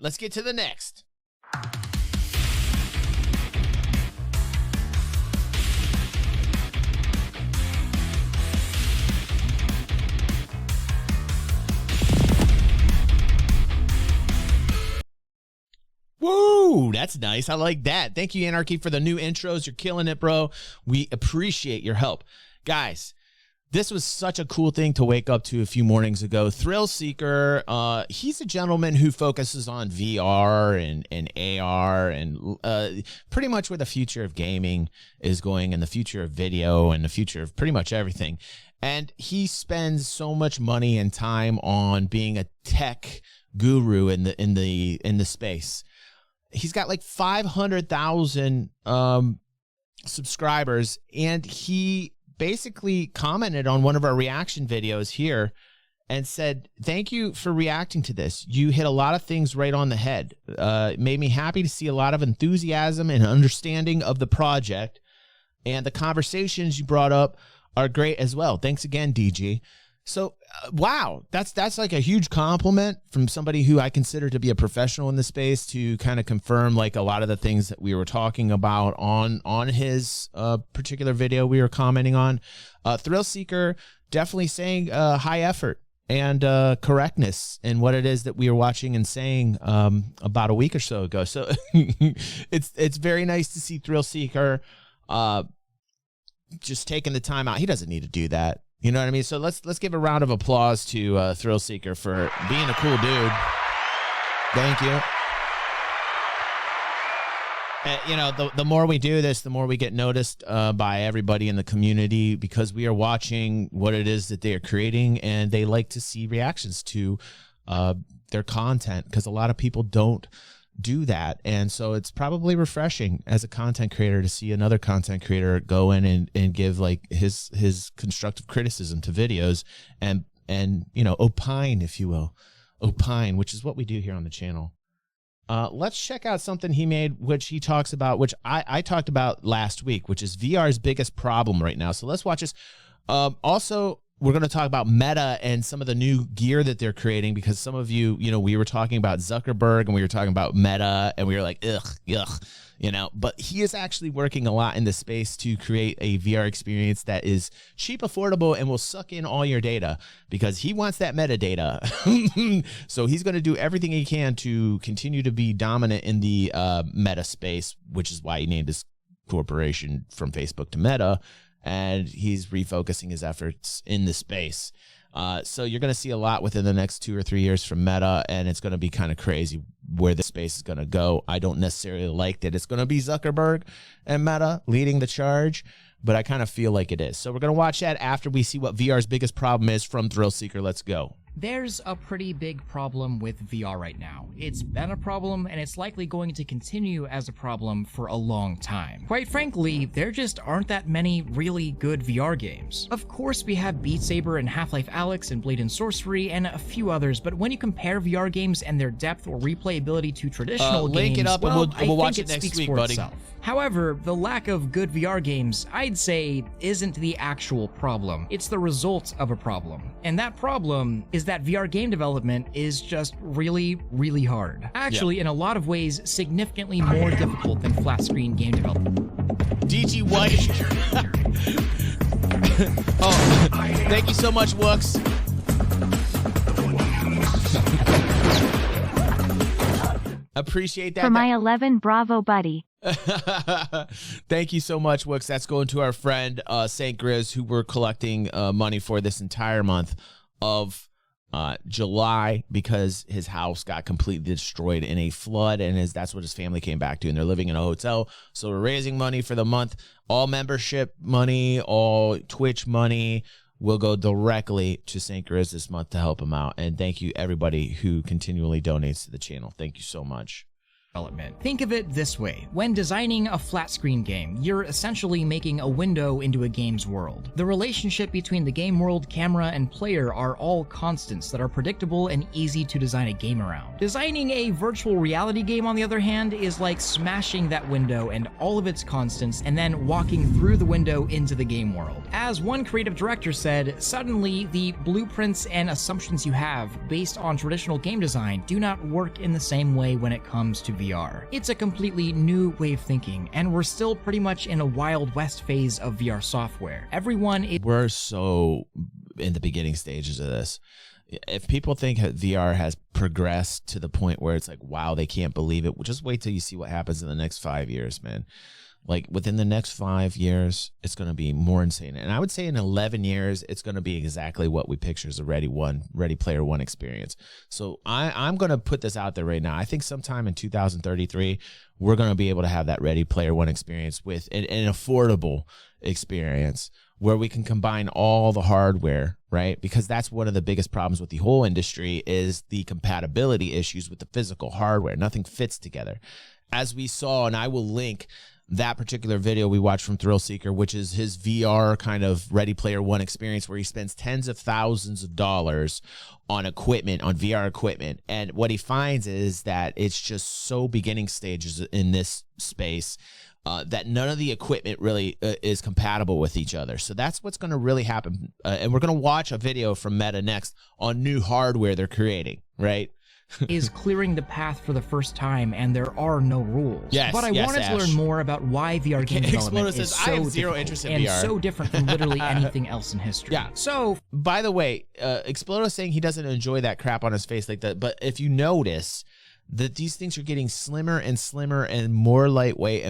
let's get to the next. Woo, that's nice. I like that. Thank you, Anarchy, for the new intros. You're killing it, bro. We appreciate your help. Guys, this was such a cool thing to wake up to a few mornings ago. ThrillSeeker, he's a gentleman who focuses on VR and AR and pretty much where the future of gaming is going and the future of video and the future of pretty much everything. And he spends so much money and time on being a tech guru in the space. He's got like 500,000 subscribers, and he basically commented on one of our reaction videos here and said, thank you for reacting to this. You hit a lot of things right on the head. It made me happy to see a lot of enthusiasm and understanding of the project, and the conversations you brought up are great as well. Thanks again, DG. So, wow, that's like a huge compliment from somebody who I consider to be a professional in the space to kind of confirm like a lot of the things that we were talking about on his particular video we were commenting on. ThrillSeeker definitely saying high effort and correctness in what it is that we were watching and saying about a week or so ago. So it's very nice to see ThrillSeeker just taking the time out. He doesn't need to do that. You know what I mean? So let's give a round of applause to ThrillSeeker for being a cool dude. Thank you. And, you know, the more we do this, the more we get noticed by everybody in the community, because we are watching what it is that they are creating, and they like to see reactions to their content, because a lot of people don't do that. And so it's probably refreshing as a content creator to see another content creator go in and give like his constructive criticism to videos and you know, opine, if you will. Opine, which is what we do here on the channel. Let's check out something he made, which he talks about, which I talked about last week, which is VR's biggest problem right now. So let's watch this. Also, we're going to talk about Meta and some of the new gear that they're creating, because some of you, you know, we were talking about Zuckerberg and we were talking about Meta and we were like, ugh, you know, but he is actually working a lot in the space to create a VR experience that is cheap, affordable, and will suck in all your data, because he wants that metadata. So he's going to do everything he can to continue to be dominant in the Meta space, which is why he named his corporation from Facebook to Meta. And he's refocusing his efforts in the space. So you're going to see a lot within the next 2 or 3 years from Meta, and it's going to be kind of crazy where the space is going to go. I don't necessarily like that it's going to be Zuckerberg and Meta leading the charge, but I kind of feel like it is. So we're going to watch that after we see what VR's biggest problem is from ThrillSeeker. Let's go. There's a pretty big problem with VR right now. It's been a problem, and it's likely going to continue as a problem for a long time. Quite frankly, there just aren't that many really good VR games. Of course, we have Beat Saber and Half-Life Alyx and Blade and Sorcery and a few others, but when you compare VR games and their depth or replayability to traditional games, link it up well, and we'll watch I it think next speaks week, for buddy. itself. However, the lack of good VR games, I'd say, isn't the actual problem. It's the result of a problem. And that problem is that VR game development is just really, really hard. Actually, in a lot of ways, significantly more difficult than flat-screen game development. DG White. Oh, thank you so much, Wooks. Appreciate that. For my 11 Bravo buddy. Thank you so much, Wooks. That's going to our friend St. Grizz, who we're collecting money for this entire month of July, because his house got completely destroyed in a flood, and that's what his family came back to, and they're living in a hotel. So we're raising money for the month. All membership money, all Twitch money will go directly to St. Grizz this month to help him out. And thank you, everybody who continually donates to the channel. Thank you so much. development. Think of it this way. When designing a flat screen game, you're essentially making a window into a game's world. The relationship between the game world, camera, and player are all constants that are predictable and easy to design a game around. Designing a virtual reality game, on the other hand, is like smashing that window and all of its constants and then walking through the window into the game world. As one creative director said, suddenly the blueprints and assumptions you have based on traditional game design do not work in the same way when it comes to VR. It's a completely new way of thinking, and we're still pretty much in a Wild West phase of VR software. We're so in the beginning stages of this. If people think VR has progressed to the point where it's like, wow, they can't believe it, well, just wait till you see what happens in the next 5 years, man. Like within the next 5 years, it's going to be more insane. And I would say in 11 years, it's going to be exactly what we picture as a Ready Player One experience. So I'm going to put this out there right now. I think sometime in 2033, we're going to be able to have that Ready Player One experience with an affordable experience where we can combine all the hardware, right? Because that's one of the biggest problems with the whole industry is the compatibility issues with the physical hardware. Nothing fits together. As we saw, and I will link that particular video we watched from ThrillSeeker, which is his VR kind of Ready Player One experience where he spends tens of thousands of dollars on equipment, on VR equipment. And what he finds is that it's just so beginning stages in this space that none of the equipment really is compatible with each other. So that's what's going to really happen. And we're going to watch a video from Meta next on new hardware they're creating, right? is clearing the path for the first time, and there are no rules. Yes, but I wanted to learn more about why VR game development is so difficult and so different from literally anything else in history. Yeah. So, by the way, Explodo's saying he doesn't enjoy that crap on his face like that. But if you notice that these things are getting slimmer and slimmer and more lightweight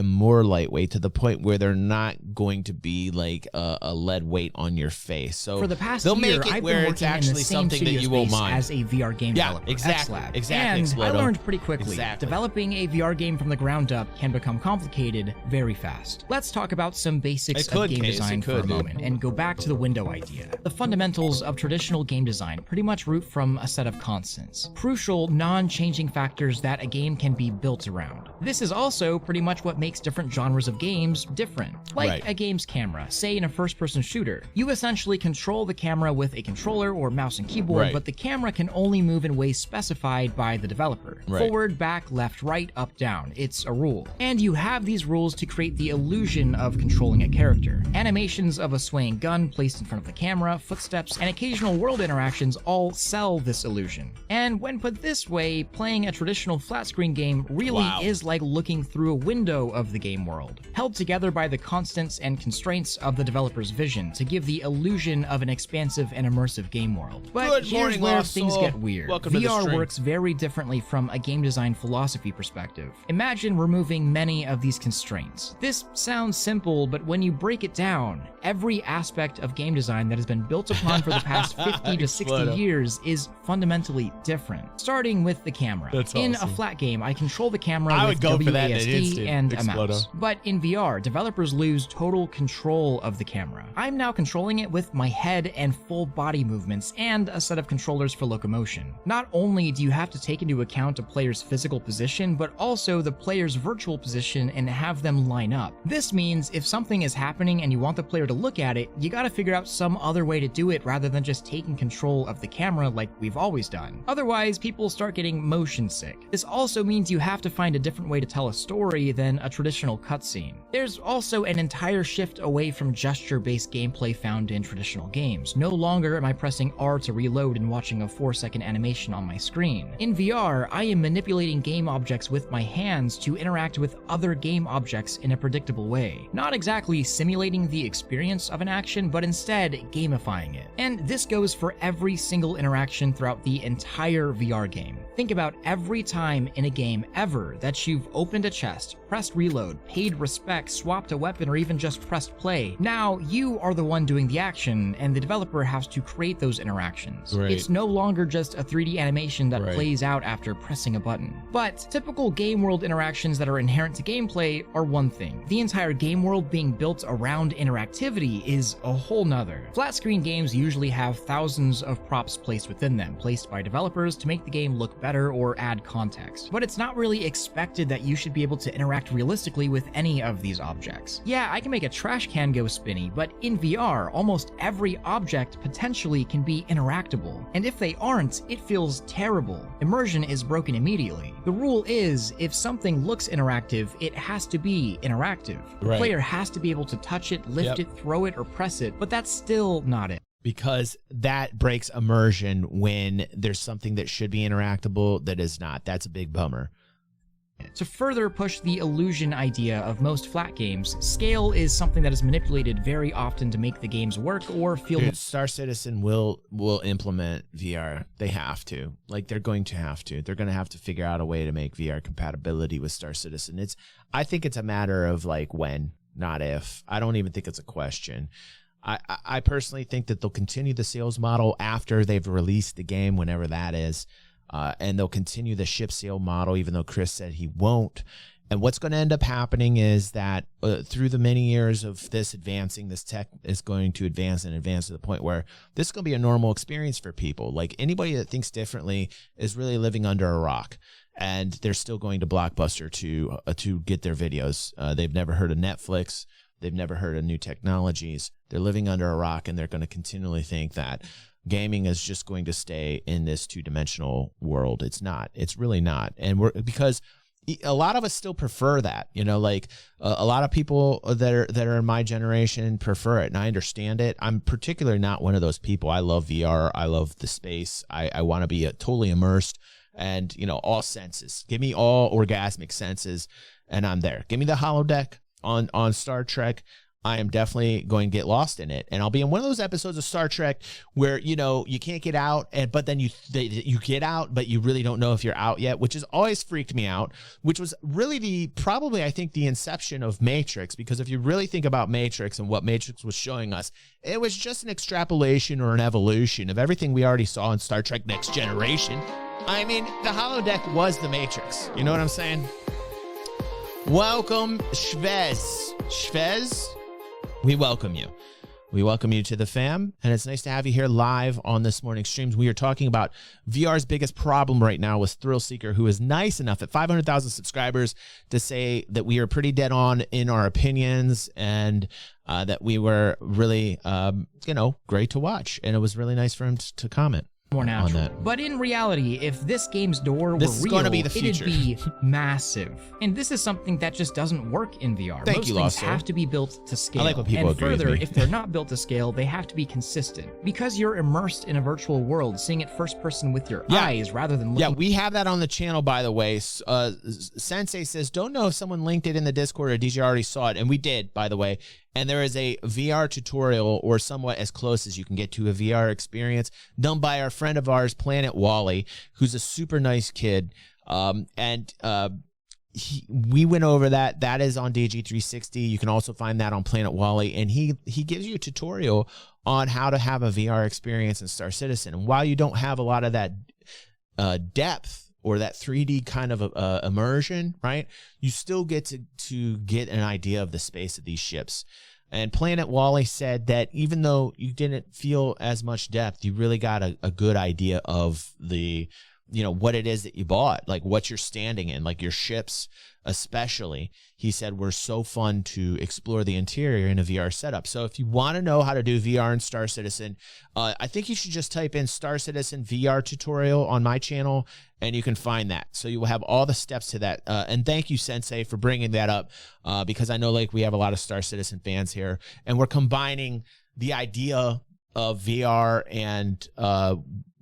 to the point where they're not going to be like a lead weight on your face. So for the past they'll year, make it I've where been it's working actually in the same something that you won't mind as a VR game developer. Exactly. And Explodo. I learned pretty quickly, developing a VR game from the ground up can become complicated very fast. Let's talk about some basics of game design for a moment and go back to the window idea. The fundamentals of traditional game design pretty much root from a set of constants, crucial non-changing factors that a game can be built around. This is also pretty much what makes different genres of games different. Like a game's camera, say in a first-person shooter. You essentially control the camera with a controller or mouse and keyboard, but the camera can only move in ways specified by the developer. Forward, back, left, right, up, down. It's a rule. And you have these rules to create the illusion of controlling a character. Animations of a swaying gun placed in front of the camera, footsteps, and occasional world interactions all sell this illusion. And when put this way, playing a traditional flat-screen game really is like looking through a window of the game world, held together by the constants and constraints of the developer's vision to give the illusion of an expansive and immersive game world. But here's where things get weird. VR works very differently from a game design philosophy perspective. Imagine removing many of these constraints. This sounds simple, but when you break it down, every aspect of game design that has been built upon for the past 50 to 60 years is fundamentally different. Starting with the camera. In a flat game, I control the camera with WASD and a mouse. But in VR, developers lose total control of the camera. I'm now controlling it with my head and full body movements and a set of controllers for locomotion. Not only do you have to take into account a player's physical position, but also the player's virtual position and have them line up. This means if something is happening and you want the player to look at it, you gotta figure out some other way to do it rather than just taking control of the camera like we've always done. Otherwise, people start getting motion sick. This also means you have to find a different way to tell a story than a traditional cutscene. There's also an entire shift away from gesture-based gameplay found in traditional games. No longer am I pressing R to reload and watching a 4-second animation on my screen. In VR, I am manipulating game objects with my hands to interact with other game objects in a predictable way. Not exactly simulating the experience of an action, but instead gamifying it. And this goes for every single interaction throughout the entire VR game. Think about every time in a game ever that you've opened a chest, pressed reload, paid respect, swapped a weapon, or even just pressed play. Now, you are the one doing the action, and the developer has to create those interactions. Right. It's no longer just a 3D animation that Right. plays out after pressing a button. But typical game world interactions that are inherent to gameplay are one thing. The entire game world being built around interactivity is a whole nother. Flat screen games usually have thousands of props placed within them, placed by developers to make the game look better or add context. But it's not really expected that you should be able to interact realistically with any of these objects. Yeah, I can make a trash can go spinny, but in VR, almost every object potentially can be interactable. And if they aren't, it feels terrible. Immersion is broken immediately. The rule is, if something looks interactive, it has to be interactive. The Right. player has to be able to touch it, lift it, throw it, or press it, but that's still not it. Because that breaks immersion when there's something that should be interactable that is not. That's a big bummer. To further push the illusion idea of most flat games, scale is something that is manipulated very often to make the games work or feel Dude, Star Citizen will implement VR. They have to. Like, they're going to have to. They're going to have to figure out a way to make VR compatibility with Star Citizen. I think it's a matter of like when, not if. I don't even think it's a question. I personally think that they'll continue the sales model after they've released the game, whenever that is. And they'll continue the ship sale model, even though Chris said he won't. And what's going to end up happening is that through the many years of this advancing, this tech is going to advance and advance to the point where this is going to be a normal experience for people. Like, anybody that thinks differently is really living under a rock. And they're still going to Blockbuster to get their videos. They've never heard of Netflix. They've never heard of new technologies. They're living under a rock, and they're going to continually think that gaming is just going to stay in this two-dimensional world. It's not. It's really not. And because a lot of us still prefer that, like a lot of people that are in my generation prefer it, and I understand it. I'm particularly not one of those people. I love VR. I love the space. I want to be totally immersed, and all senses. Give me all orgasmic senses, and I'm there. Give me the holodeck on Star Trek. I am definitely going to get lost in it, and I'll be in one of those episodes of Star Trek where you can't get out, but then you get out, but you really don't know if you're out yet, which has always freaked me out. Which was really probably I think the inception of Matrix, because if you really think about Matrix and what Matrix was showing us, it was just an extrapolation or an evolution of everything we already saw in Star Trek Next Generation. I mean, the holodeck was the Matrix. You know what I'm saying? Welcome, Shvez. Shvez? We welcome you. We welcome you to the fam, and it's nice to have you here live on this morning's streams. We are talking about VR's biggest problem right now with ThrillSeeker, who is nice enough at 500,000 subscribers to say that we are pretty dead on in our opinions, and that we were really, great to watch. And it was really nice for him to comment. More natural. But in reality, if this game's door were real, it'd be massive. And this is something that just doesn't work in VR. Most things have to be built to scale. I like when people agree with further, me. if they're not built to scale, they have to be consistent. Because you're immersed in a virtual world, seeing it first person with your eyes rather than looking. Yeah, we have that on the channel, by the way. Sensei says, don't know if someone linked it in the Discord or DJ already saw it. And we did, by the way. And there is a VR tutorial, or somewhat as close as you can get to a VR experience, done by our friend of ours, Planet Wally, who's a super nice kid. We went over that. That is on DG360. You can also find that on Planet Wally. And he gives you a tutorial on how to have a VR experience in Star Citizen. And while you don't have a lot of that depth or that 3D kind of immersion, right? You still get to get an idea of the space of these ships. And Planet Wally said that even though you didn't feel as much depth, you really got a good idea of the, what it is that you bought, like what you're standing in, like your ships especially. He said were so fun to explore the interior in a VR setup. So if you want to know how to do VR in Star Citizen, I think you should just type in Star Citizen VR tutorial on my channel, and you can find that. So you will have all the steps to that. And thank you, Sensei, for bringing that up, because I know we have a lot of Star Citizen fans here, and we're combining the idea of VR and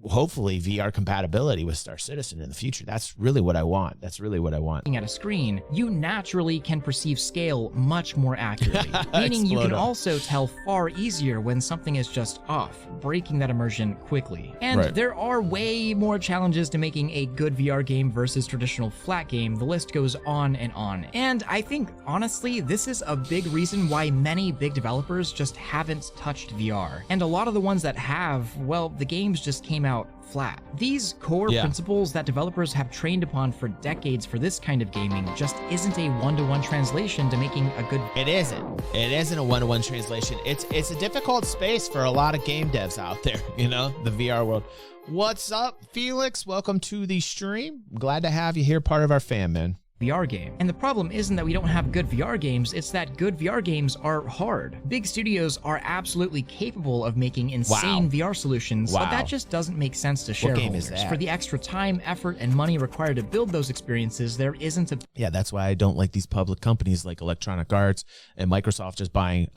hopefully VR compatibility with Star Citizen in the future. That's really what I want. That's really what I want. At a screen, you naturally can perceive scale much more accurately, meaning you can also tell far easier when something is just off, breaking that immersion quickly. And there are way more challenges to making a good VR game versus traditional flat game. The list goes on and on. And I think, honestly, this is a big reason why many big developers just haven't touched VR. And a lot of the ones that have, well, the games just came out flat. These core principles that developers have trained upon for decades for this kind of gaming just isn't a one-to-one translation to making a good... It isn't. It isn't a one-to-one translation. It's a difficult space for a lot of game devs out there, you know, the VR world. What's up, Felix? Welcome to the stream. Glad to have you here, part of our fam, man. VR game. And the problem isn't that we don't have good VR games, it's that good VR games are hard. Big studios are absolutely capable of making insane VR solutions, but that just doesn't make sense to shareholders. For the extra time, effort, and money required to build those experiences, there isn't a... Yeah, that's why I don't like these public companies like Electronic Arts and Microsoft just buying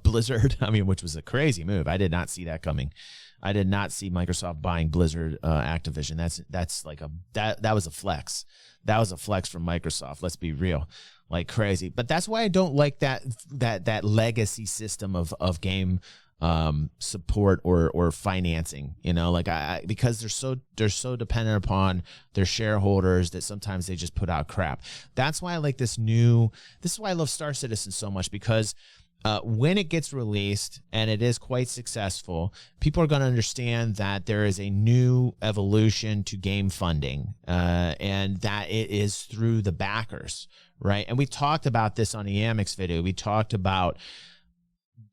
Blizzard, I mean, which was a crazy move. I did not see that coming. I did not see Microsoft buying Blizzard Activision. That's like that was a flex. That was a flex from Microsoft. Let's be real, like crazy. But that's why I don't like that legacy system of game support or financing. You know, like because they're so dependent upon their shareholders that sometimes they just put out crap. That's why I like this is why I love Star Citizen so much, because when it gets released and it is quite successful, people are going to understand that there is a new evolution to game funding, and that it is through the backers, right? And we talked about this on the Amex video. We talked about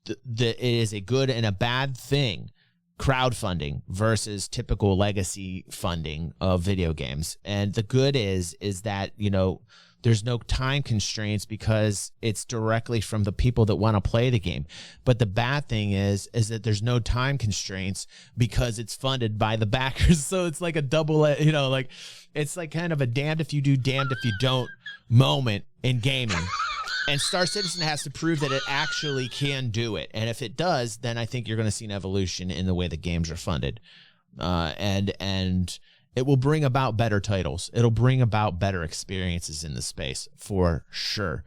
it is a good and a bad thing, crowdfunding versus typical legacy funding of video games. And the good is that, you know, there's no time constraints because it's directly from the people that want to play the game. But the bad thing is that there's no time constraints because it's funded by the backers. So it's like a double, you know, like it's like kind of a damned if you do, damned if you don't moment in gaming. And Star Citizen has to prove that it actually can do it. And if it does, then I think you're going to see an evolution in the way the games are funded. And it will bring about better titles. It'll bring about better experiences in the space for sure.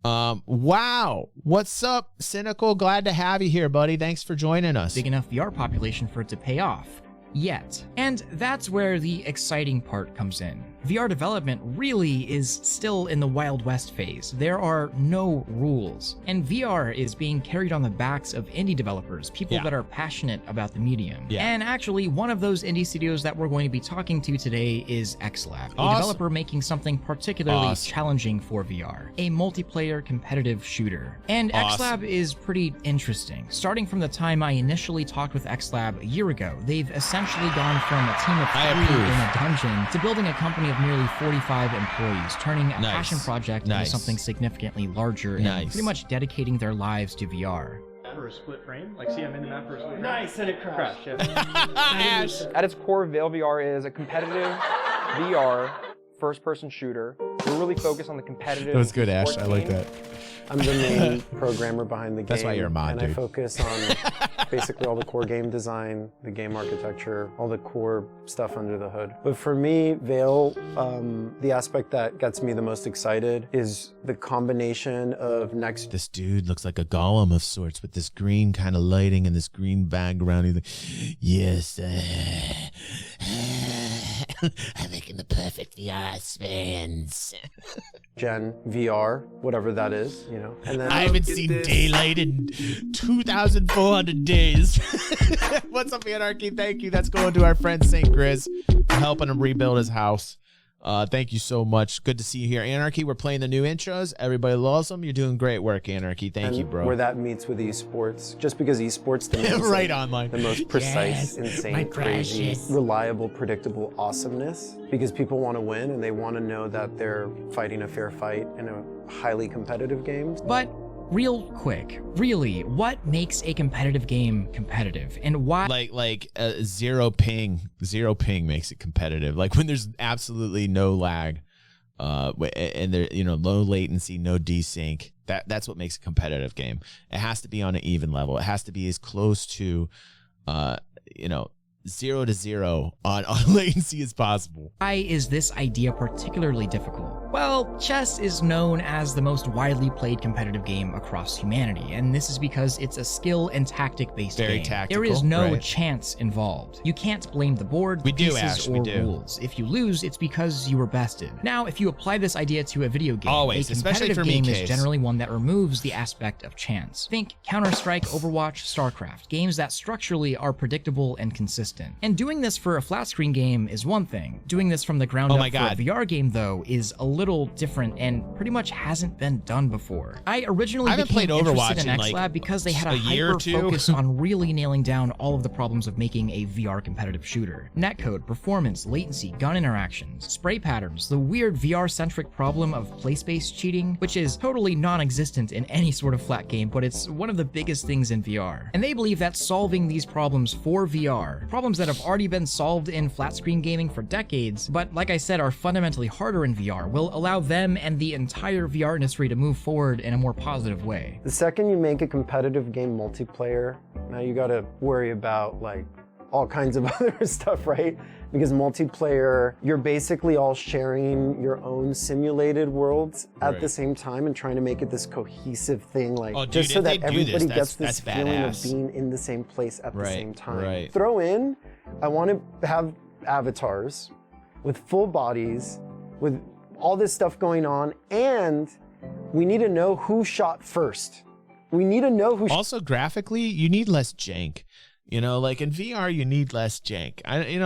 Wow. What's up, Cynical? Glad to have you here, buddy. Thanks for joining us. Big enough VR population for it to pay off. Yet. And that's where the exciting part comes in. VR development really is still in the Wild West phase. There are no rules. And VR is being carried on the backs of indie developers, people that are passionate about the medium. And actually, one of those indie studios that we're going to be talking to today is XLab, a developer making something particularly challenging for VR, a multiplayer competitive shooter. And XLab is pretty interesting. Starting from the time I initially talked with XLab a year ago, they've essentially gone from a team of 3 in a dungeon to building a company of nearly 45 employees, turning a passion project into something significantly larger and pretty much dedicating their lives to VR. For a split frame, like see I'm in the map for a split frame. Nice, and it crashed. At its core, Veil VR is a competitive VR first-person shooter. We're really focused on the competitive. That was good, Ash. I like that. I'm the main programmer behind the game. That's why you're a mod, dude. I focus on basically all the core game design, the game architecture, all the core stuff under the hood. But for me, Veil, the aspect that gets me the most excited is the combination of next... This dude looks like a golem of sorts with this green kind of lighting and this green background. He's like, yes, I'm making the perfect VR experience. Gen VR, whatever that is, you know. And then I haven't seen daylight in 2,400 days. What's up, Anarchy? Thank you. That's going to our friend St. Grizz for helping him rebuild his house. Thank you so much. Good to see you here. Anarchy, we're playing the new intros. Everybody loves them. You're doing great work, Anarchy. Thank you, bro. Where that meets with esports, just because esports to me is right like online. The most precise, insane, crazy, reliable, predictable awesomeness. Because people want to win and they want to know that they're fighting a fair fight in a highly competitive game. But real quick, really, what makes a competitive game competitive, and why? Like zero ping makes it competitive. Like when there's absolutely no lag, and there, you know, low latency, no desync. That's what makes a competitive game. It has to be on an even level. It has to be as close to, you know, 0 to 0 on latency as possible. Why is this idea particularly difficult? Well, chess is known as the most widely played competitive game across humanity, and this is because it's a skill and tactic-based game. Very tactical, there is no right. chance involved. You can't blame the board, We do, pieces, Ash, or we do. rules. If you lose, it's because you were bested. Now, if you apply this idea to a video game, Always, a especially competitive for me, game is Case. generally one that removes the aspect of chance. Think Counter-Strike, Overwatch, StarCraft, games that structurally are predictable and consistent. And doing this for a flat-screen game is one thing. Doing this from the ground Oh up my for God. a VR game, though, is a little different and pretty much hasn't been done before. I originally I haven't became played Overwatch interested in in, like, XLab because they had a a year or two. hyper-focus on really nailing down all of the problems of making a VR competitive shooter. Netcode, performance, latency, gun interactions, spray patterns, the weird VR-centric problem of place-based cheating, which is totally non-existent in any sort of flat game, but it's one of the biggest things in VR. And they believe that solving these problems for VR, problems that have already been solved in flat-screen gaming for decades, but like I said, are fundamentally harder in VR, will allow them and the entire VR industry to move forward in a more positive way. The second you make a competitive game multiplayer, now you gotta worry about like all kinds of other stuff, right? Because multiplayer, you're basically all sharing your own simulated worlds at the same time and trying to make it this cohesive thing, like Oh, dude, just so if they that do this, everybody gets that's this feeling badass. of being in the same place at the same time. Right. Throw in, I want to have avatars with full bodies, with all this stuff going on, and we need to know who shot first. We need to know who. Also, graphically, you need less jank. You know, like in VR, you need less jank.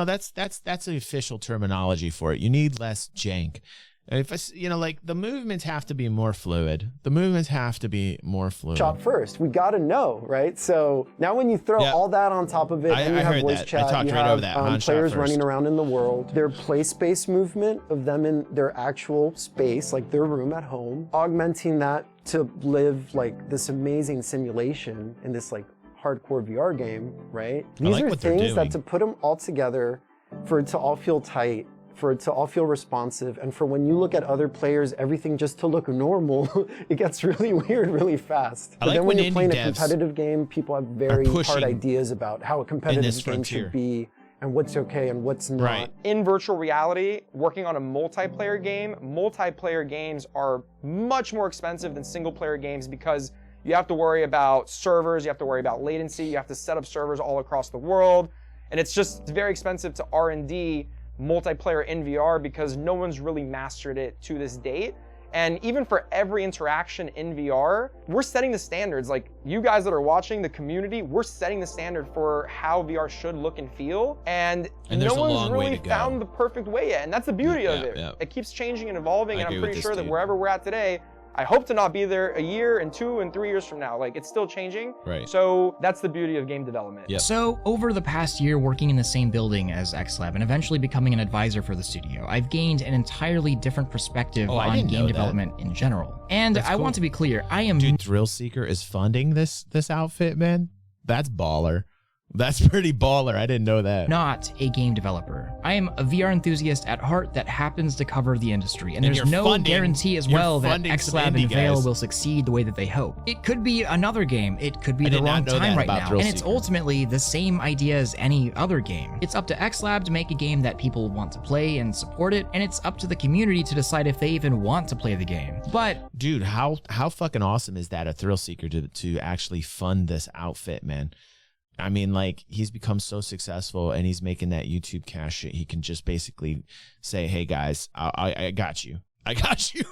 That's the official terminology for it. You need less jank. If like the movements have to be more fluid. The movements have to be more fluid. Shot first. We got to know, right? So now when you throw all that on top of it, and you I have heard voice that. chat, I talked you right have over that. Han shot players first. running around in the world, their place-based movement of them in their actual space, like their room at home, augmenting that to live like this amazing simulation in this like hardcore VR game, right? These like are what they're things that doing. to put them all together, for it to all feel tight, for it to all feel responsive, and for when you look at other players, everything just to look normal, it gets really weird really fast. But like then when when you're playing indie a devs competitive game, people have very hard pushing ideas about how a competitive this game frontier. should be and what's okay and what's not. Right. In virtual reality, working on a multiplayer game, multiplayer games are much more expensive than single player games because you have to worry about servers, you have to worry about latency, you have to set up servers all across the world, and it's very expensive to R&D multiplayer in VR because no one's really mastered it to this date. And even for every interaction in VR, we're setting the standards. Like you guys that are watching, the community, we're setting the standard for how VR should look and feel. And there's no a one's long way really to go. found the perfect way yet. And that's the beauty of it. Yeah. It keeps changing and evolving. I And agree I'm with pretty this sure that dude. wherever we're at today, I hope to not be there a year and 2 and 3 years from now. Like it's still changing. Right. So that's the beauty of game development. Yep. So, over the past year working in the same building as XLab and eventually becoming an advisor for the studio, I've gained an entirely different perspective Oh, I on didn't know game that. development in general. And That's I cool. want to be clear, I am Dude, ThrillSeeker is funding this outfit, man. That's baller. That's pretty baller. I didn't know that. not a game developer. I am a VR enthusiast at heart that happens to cover the industry, and And there's you're no funding- guarantee as you're well that funding some XLab indie and Veil guys. will succeed the way that they hope. It could be another game, it could be I the did not wrong know time that right about now, and it's ThrillSeeker. ultimately the same idea as any other game. It's up to XLab to make a game that people want to play and support it, and it's up to the community to decide if they even want to play the game. But Dude, how fucking awesome is that, a ThrillSeeker to actually fund this outfit, man? I mean, like, he's become so successful and he's making that YouTube cash shit. He can just basically say, hey guys, I got you. I got you.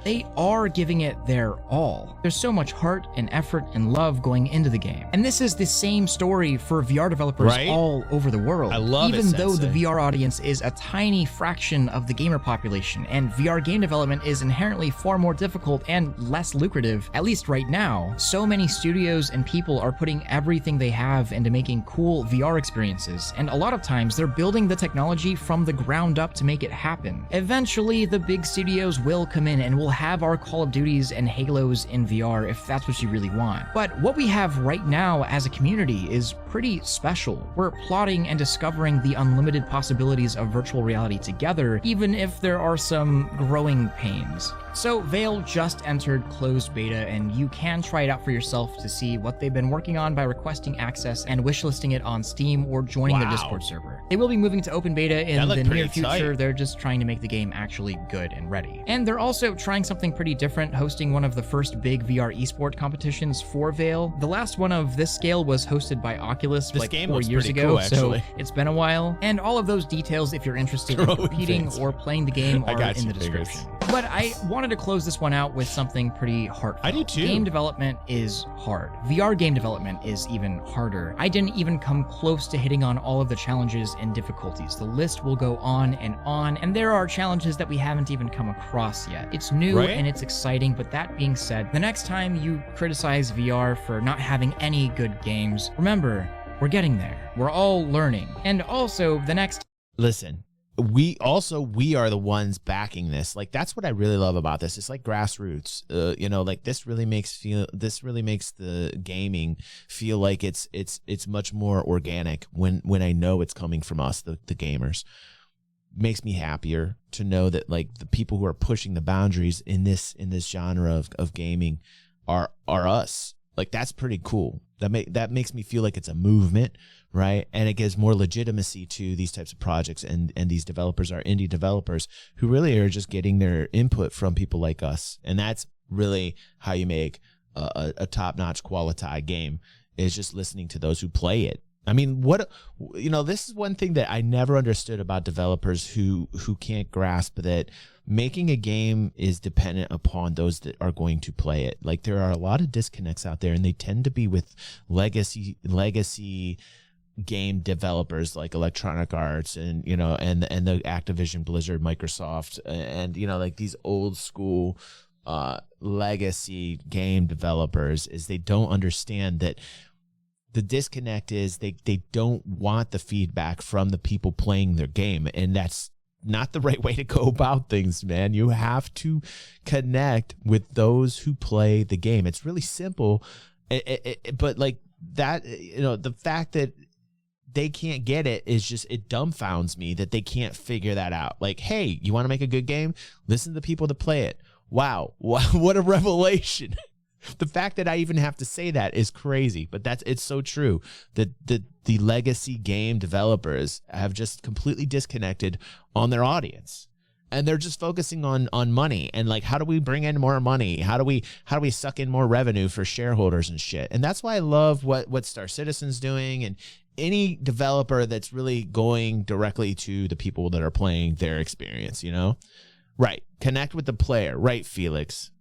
they are giving it their all. There's so much heart and effort and love going into the game. And this is the same story for VR developers Right? all over the world. I love it, Even though the Sensei. VR audience is a tiny fraction of the gamer population, and VR game development is inherently far more difficult and less lucrative, at least right now, so many studios and people are putting everything they have into making cool VR experiences, and a lot of times they're building the technology from the ground up to make it happen. Eventually, the big studios will come in and we'll have our Call of Duties and Halos in VR if that's what you really want. But what we have right now as a community is pretty special. We're plotting and discovering the unlimited possibilities of virtual reality together, even if there are some growing pains. So Veil just entered closed beta, and you can try it out for yourself to see what they've been working on by requesting access and wishlisting it on Steam or joining their Discord server. They will be moving to open beta in the near future. They're just trying to make the game actually good and ready. And they're also trying something pretty different, hosting one of the first big VR esport competitions for Veil. The last one of this scale was hosted by Oculus like 4 years ago, so it's been a while. And all of those details, if you're interested in competing or playing the game, are in the description. But I wanted to close this one out with something pretty heartfelt. I do too. Game development is hard. VR game development is even harder. I didn't even come close to hitting on all of the challenges and difficulties. The list will go on, and there are challenges that we haven't even come across yet. It's new and it's exciting, but that being said, the next time you criticize VR for not having any good games, remember, we're getting there. We're all learning. And also, the next... Listen. We are the ones backing this. Like, that's what I really love about this. It's like grassroots. You know, like this really makes the gaming feel like it's much more organic when I know it's coming from us, the gamers. Makes me happier to know that like the people who are pushing the boundaries in this genre of gaming are us. Like, that's pretty cool. That makes me feel like it's a movement, right? And it gives more legitimacy to these types of projects, and these developers are indie developers who really are just getting their input from people like us. And that's really how you make a top-notch quality game, is just listening to those who play it. I mean, this is one thing that I never understood about developers who can't grasp that making a game is dependent upon those that are going to play it. Like, there are a lot of disconnects out there, and they tend to be with legacy game developers like Electronic Arts and the Activision, Blizzard, Microsoft, and like these old school legacy game developers. Is they don't understand that the disconnect is they don't want the feedback from the people playing their game, and that's not the right way to go about things, man. You have to connect with those who play the game. It's really simple, but like that, the fact that they can't get it is just, it dumbfounds me that they can't figure that out. Like, hey, you want to make a good game? Listen to the people that play it. Wow, what a revelation. The fact that I even have to say that is crazy, but it's so true that the legacy game developers have just completely disconnected on their audience, and they're just focusing on money and like, how do we bring in more money? How do we suck in more revenue for shareholders and shit? And that's why I love what Star Citizen's doing, and any developer that's really going directly to the people that are playing their experience, right? Connect with the player, right, Felix?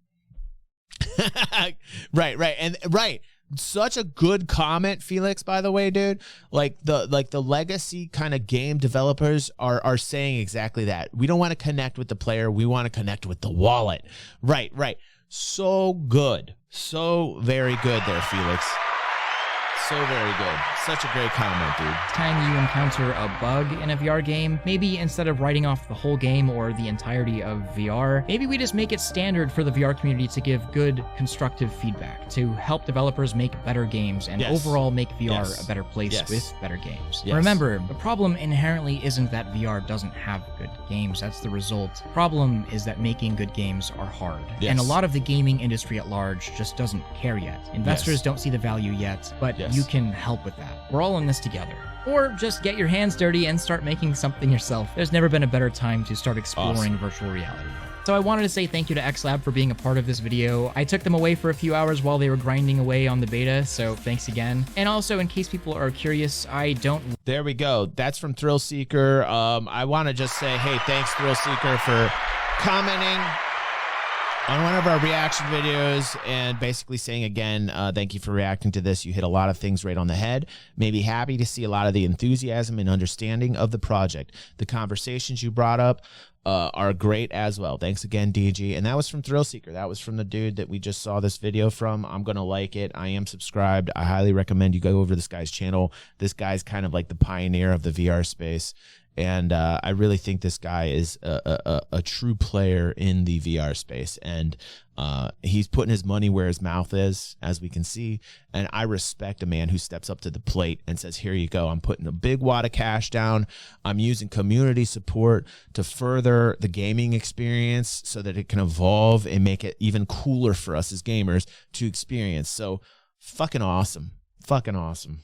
right. Such a good comment, Felix, by the way, dude. Like the legacy kind of game developers are saying exactly that. We don't want to connect with the player, we want to connect with the wallet. Right. So good. So very good there, Felix. So very good. Such a great comment, dude. Next time you encounter a bug in a VR game, maybe instead of writing off the whole game or the entirety of VR, maybe we just make it standard for the VR community to give good, constructive feedback to help developers make better games and overall make VR a better place with better games. Remember, the problem inherently isn't that VR doesn't have good games. That's the result. The problem is that making good games are hard. And a lot of the gaming industry at large just doesn't care yet. Investors don't see the value yet, but you can help with that. We're all in this together. Or just get your hands dirty and start making something yourself. There's never been a better time to start exploring virtual reality. So I wanted to say thank you to XLab for being a part of this video. I took them away for a few hours while they were grinding away on the beta, so thanks again. And also, in case people are curious, There we go. That's from ThrillSeeker. I want to just say, hey, thanks, ThrillSeeker, for commenting on one of our reaction videos and basically saying again, thank you for reacting to this. You hit a lot of things right on the head. Maybe happy to see a lot of the enthusiasm and understanding of the project. The conversations you brought up are great as well. Thanks again, DG. And that was from ThrillSeeker. That was from the dude that we just saw this video from. I'm going to like it. I am subscribed. I highly recommend you go over to this guy's channel. This guy's kind of like the pioneer of the VR space. And I really think this guy is a true player in the VR space. And he's putting his money where his mouth is, as we can see. And I respect a man who steps up to the plate and says, here you go. I'm putting a big wad of cash down. I'm using community support to further the gaming experience so that it can evolve and make it even cooler for us as gamers to experience. So fucking awesome. Fucking awesome.